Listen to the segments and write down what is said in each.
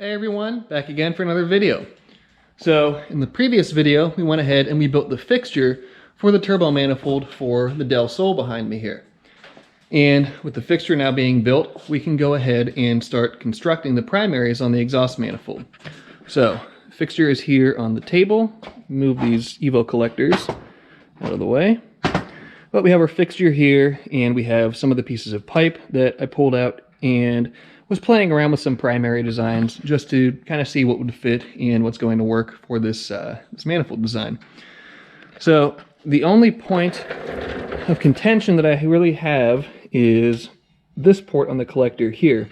Hey everyone, back again for another video. So in the previous video, we went ahead and we built the fixture for the turbo manifold for the Del Sol behind me here. And with the fixture now being built, we can go ahead and start constructing the primaries on the exhaust manifold. So fixture is here on the table. Move these Evo collectors out of the way. But we have our fixture here, and we have some of the pieces of pipe that I pulled out and was playing around with some primary designs just to kind of see what would fit and what's going to work for this manifold design. So the only point of contention that I really have is this port on the collector here,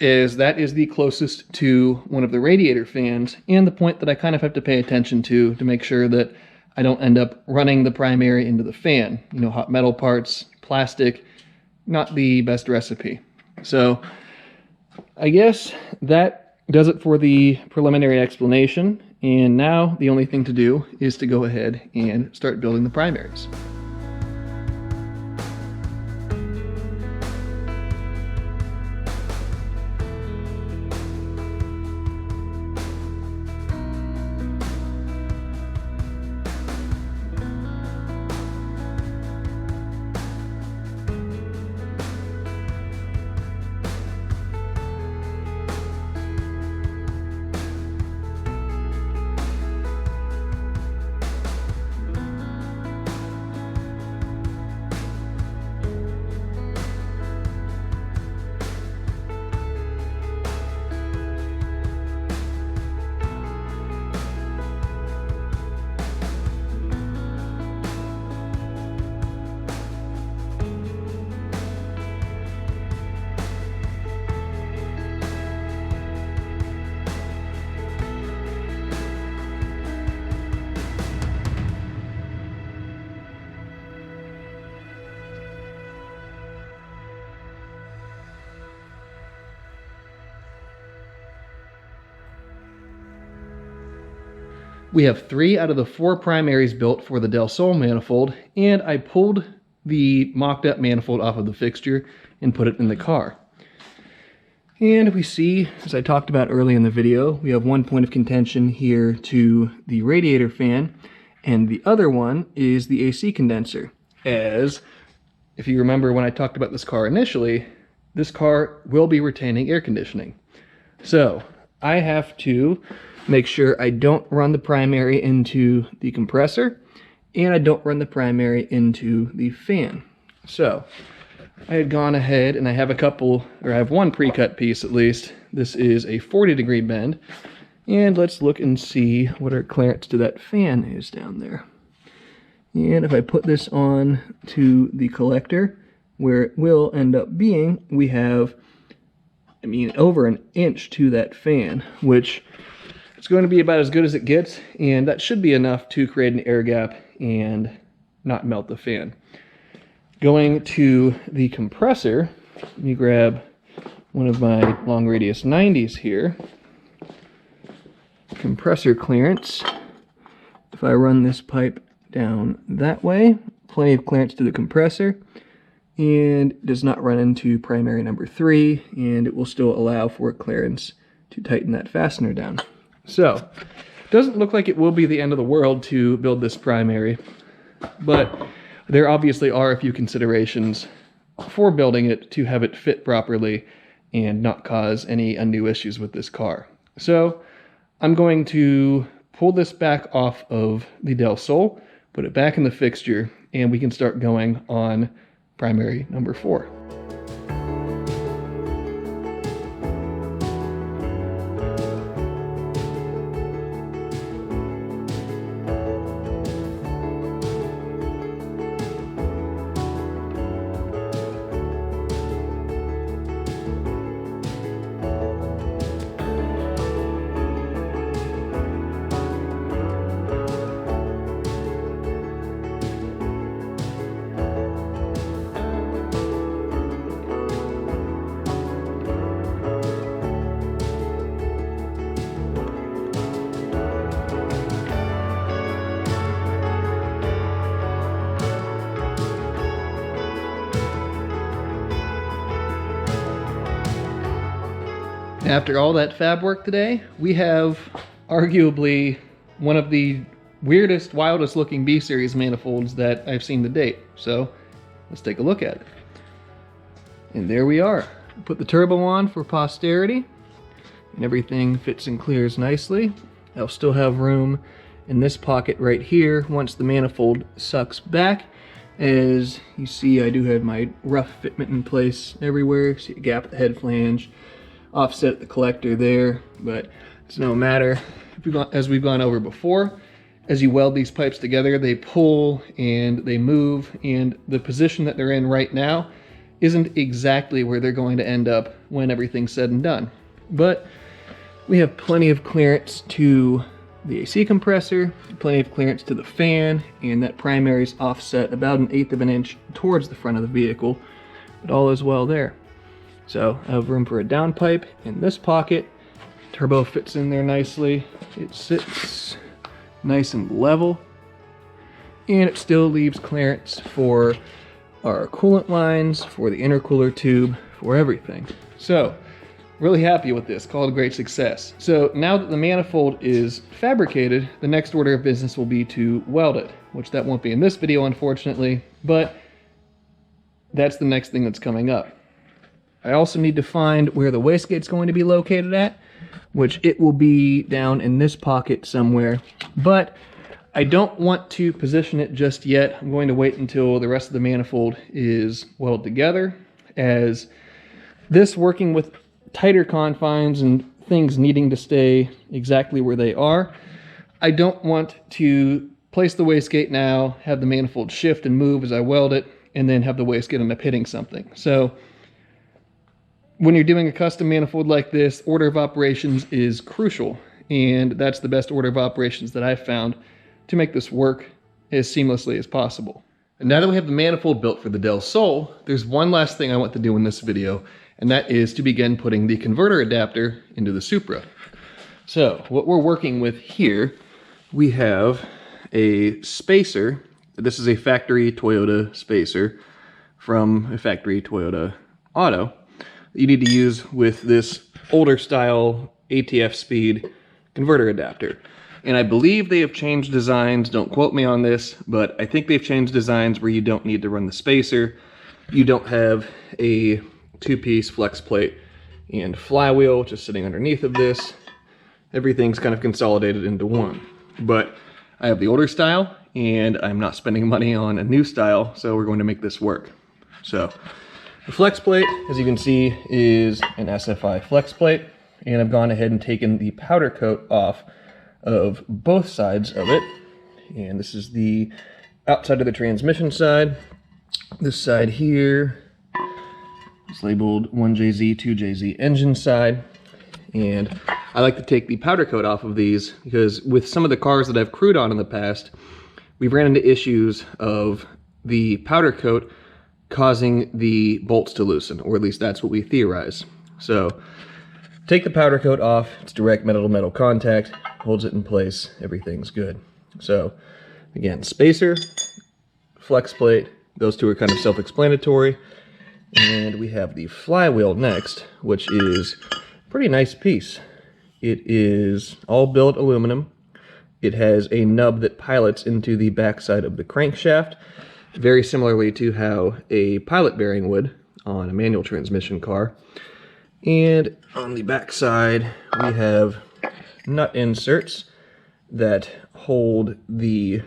is that is the closest to one of the radiator fans, and the point that I kind of have to pay attention to make sure that I don't end up running the primary into the fan. You know, hot metal parts, plastic, not the best recipe. So I guess that does it for the preliminary explanation, and now the only thing to do is to go ahead and start building the primaries. We have 3 out of the 4 primaries built for the Del Sol manifold, and I pulled the mocked up manifold off of the fixture and put it in the car. And we see, as I talked about early in the video, we have one point of contention here to the radiator fan, and the other one is the AC condenser. As, if you remember when I talked about this car initially, this car will be retaining air conditioning. So I have to make sure I don't run the primary into the compressor, and I don't run the primary into the fan. So I had gone ahead, and I have I have one pre-cut piece at least. This is a 40-degree bend, and let's look and see what our clearance to that fan is down there. And if I put this on to the collector, where it will end up being, we have, over an inch to that fan, which it's going to be about as good as it gets, and that should be enough to create an air gap and not melt the fan. Going to the compressor, let me grab one of my long radius 90s here. Compressor clearance. If I run this pipe down that way, plenty of clearance to the compressor, and does not run into primary number 3, and it will still allow for clearance to tighten that fastener down. So, doesn't look like it will be the end of the world to build this primary, but there obviously are a few considerations for building it to have it fit properly and not cause any undue issues with this car. So, I'm going to pull this back off of the Del Sol, put it back in the fixture, and we can start going on primary number 4. After all that fab work today, we have arguably one of the weirdest, wildest looking B-Series manifolds that I've seen to date. So let's take a look at it. And there we are. Put the turbo on for posterity, and everything fits and clears nicely. I'll still have room in this pocket right here once the manifold sucks back. As you see, I do have my rough fitment in place everywhere. See a gap at the head flange, offset the collector there, but it's no matter. As we've gone over before, as you weld these pipes together, they pull and they move, and the position that they're in right now isn't exactly where they're going to end up when everything's said and done. But we have plenty of clearance to the AC compressor, plenty of clearance to the fan, and that primary is offset about 1/8 of an inch towards the front of the vehicle, but all is well there. So I have room for a downpipe in this pocket. Turbo fits in there nicely. It sits nice and level, and it still leaves clearance for our coolant lines, for the intercooler tube, for everything. So really happy with this, call it a great success. So now that the manifold is fabricated, the next order of business will be to weld it, which that won't be in this video unfortunately, but that's the next thing that's coming up. I also need to find where the wastegate's going to be located at, which it will be down in this pocket somewhere, but I don't want to position it just yet. I'm going to wait until the rest of the manifold is welded together, as this working with tighter confines and things needing to stay exactly where they are, I don't want to place the wastegate now, have the manifold shift and move as I weld it, and then have the wastegate end up hitting something. So when you're doing a custom manifold like this, order of operations is crucial, and that's the best order of operations that I've found to make this work as seamlessly as possible. And now that we have the manifold built for the Del Sol, there's one last thing I want to do in this video, and that is to begin putting the converter adapter into the Supra. So what we're working with here, we have a spacer. This is a factory Toyota spacer from a factory Toyota Auto that you need to use with this older style ATF speed converter adapter. And I believe they have changed designs, don't quote me on this, but I think they've changed designs where you don't need to run the spacer. You don't have a two-piece flex plate and flywheel just sitting underneath of this. Everything's kind of consolidated into one. But I have the older style, and I'm not spending money on a new style, so we're going to make this work. So the flex plate, as you can see, is an SFI flex plate, and I've gone ahead and taken the powder coat off of both sides of it. And this is the outside of the transmission side. This side here is labeled 1JZ, 2JZ engine side. And I like to take the powder coat off of these because with some of the cars that I've crewed on in the past, we've ran into issues of the powder coat causing the bolts to loosen, or at least that's what we theorize. So take the powder coat off, it's direct metal to metal contact, holds it in place, everything's good. So again, spacer, flex plate, those two are kind of self-explanatory. And we have the flywheel next, which is a pretty nice piece. It is all billet aluminum. It has a nub that pilots into the backside of the crankshaft, very similarly to how a pilot bearing would on a manual transmission car. And on the back side, we have nut inserts that hold the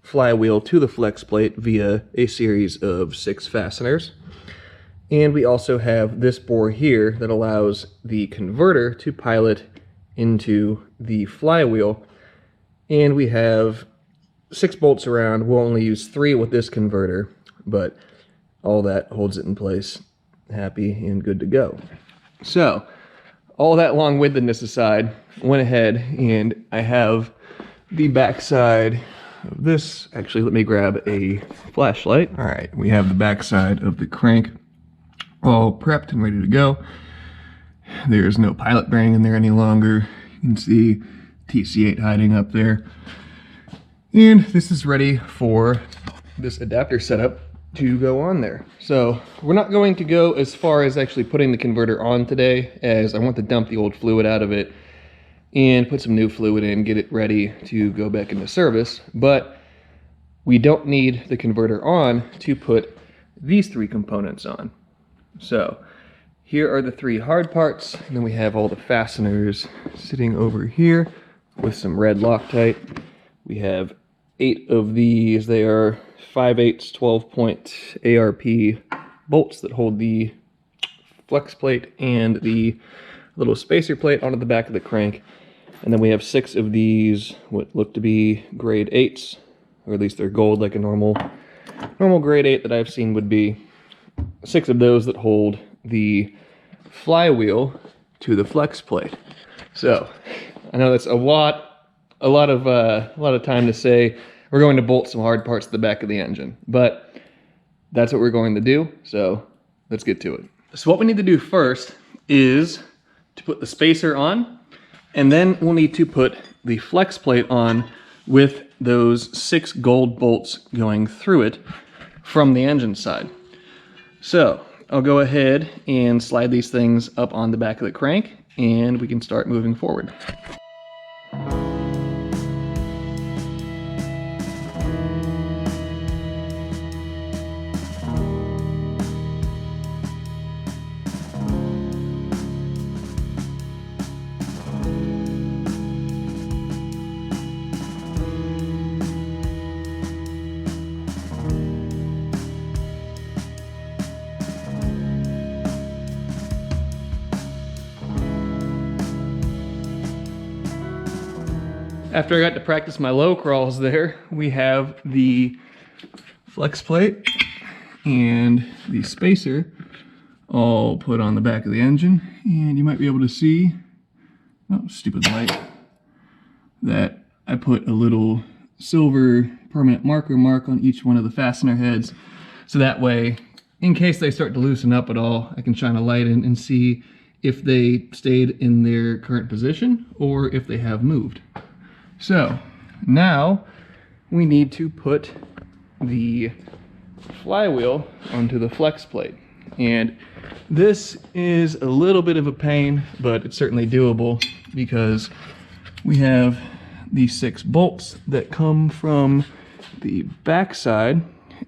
flywheel to the flex plate via a series of 6 fasteners. And we also have this bore here that allows the converter to pilot into the flywheel. And we have 6 bolts around. We'll only use 3 with this converter, but all that holds it in place, happy and good to go. So, all that long-windedness aside, went ahead and I have the back side of this. Actually, let me grab a flashlight. All right, we have the back side of the crank all prepped and ready to go. There's no pilot bearing in there any longer. You can see TC8 hiding up there. And this is ready for this adapter setup to go on there. So we're not going to go as far as actually putting the converter on today, as I want to dump the old fluid out of it and put some new fluid in, get it ready to go back into service. But we don't need the converter on to put these three components on. So here are the three hard parts, and then we have all the fasteners sitting over here with some red Loctite. We have 8 of these. They are 5/8 12-point ARP bolts that hold the flex plate and the little spacer plate onto the back of the crank. And then we have 6 of these, what look to be grade 8s, or at least they're gold like a normal grade 8 that I've seen would be. 6 of those that hold the flywheel to the flex plate. So I know that's a lot of time to say we're going to bolt some hard parts to the back of the engine, but that's what we're going to do. So let's get to it. So what we need to do first is to put the spacer on, and then we'll need to put the flex plate on with those 6 gold bolts going through it from the engine side. So I'll go ahead and slide these things up on the back of the crank, and we can start moving forward. After I got to practice my low crawls there, we have the flex plate and the spacer all put on the back of the engine. And you might be able to see, oh, stupid light, that I put a little silver permanent marker mark on each one of the fastener heads. So that way, in case they start to loosen up at all, I can shine a light in and see if they stayed in their current position or if they have moved. So now we need to put the flywheel onto the flex plate. And this is a little bit of a pain, but it's certainly doable because we have these 6 bolts that come from the back side,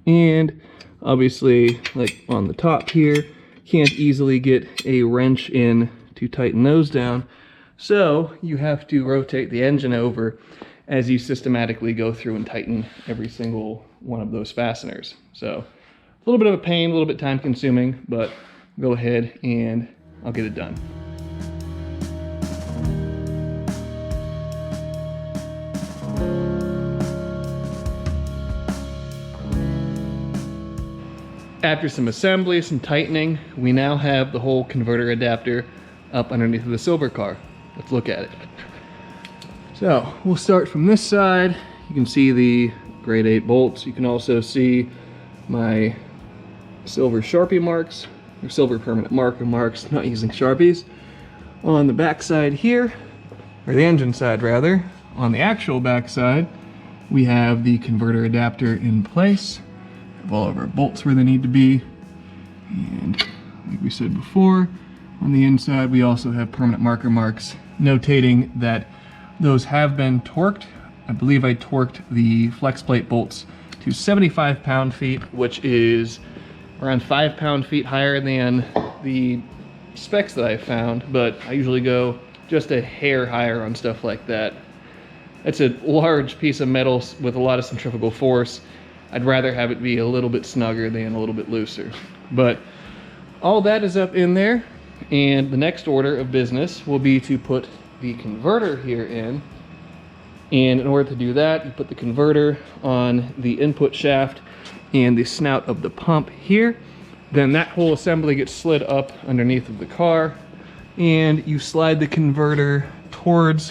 and obviously, like on the top here, can't easily get a wrench in to tighten those down. So you have to rotate the engine over as you systematically go through and tighten every single one of those fasteners. So a little bit of a pain, a little bit time consuming, but go ahead and I'll get it done. After some assembly, some tightening, we now have the whole converter adapter up underneath of the silver car. Let's look at it. So we'll start from this side. You can see the grade 8 bolts. You can also see my silver Sharpie marks, or silver permanent marker marks, not using Sharpies. On the back side here, or the engine side rather, on the actual back side, we have the converter adapter in place. We have all of our bolts where they need to be. And like we said before, on the inside we also have permanent marker marks notating that those have been torqued. I believe I torqued the flex plate bolts to 75 pound-feet, which is around 5 pound-feet higher than the specs that I found, but I usually go just a hair higher on stuff like that. It's a large piece of metal with a lot of centrifugal force. I'd rather have it be a little bit snugger than a little bit looser. But all that is up in there, and the next order of business will be to put the converter here in. And in order to do that, you put the converter on the input shaft and the snout of the pump here. Then that whole assembly gets slid up underneath of the car, and you slide the converter towards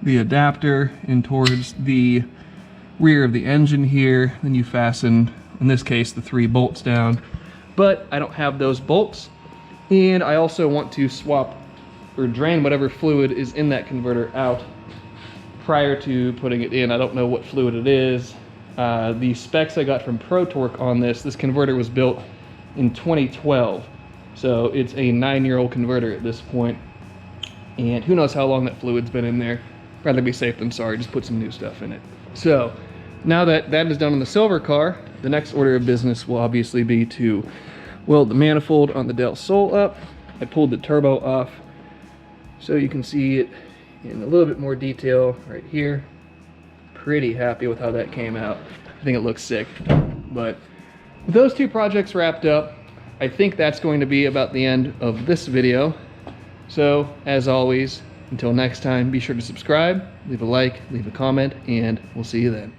the adapter and towards the rear of the engine here. Then you fasten, in this case, the 3 bolts down. But I don't have those bolts, and I also want to swap or drain whatever fluid is in that converter out prior to putting it in. I don't know what fluid it is. The specs I got from Pro Torque on this converter was built in 2012. So it's a 9-year-old converter at this point. And who knows how long that fluid's been in there. Rather be safe than sorry, just put some new stuff in it. So now that that is done on the silver car, the next order of business will obviously be to weld the manifold on the Del Sol up. I pulled the turbo off so you can see it in a little bit more detail right here. Pretty happy with how that came out. I think it looks sick. But with those two projects wrapped up, I think that's going to be about the end of this video. So as always, until next time, be sure to subscribe, leave a like, leave a comment, and we'll see you then.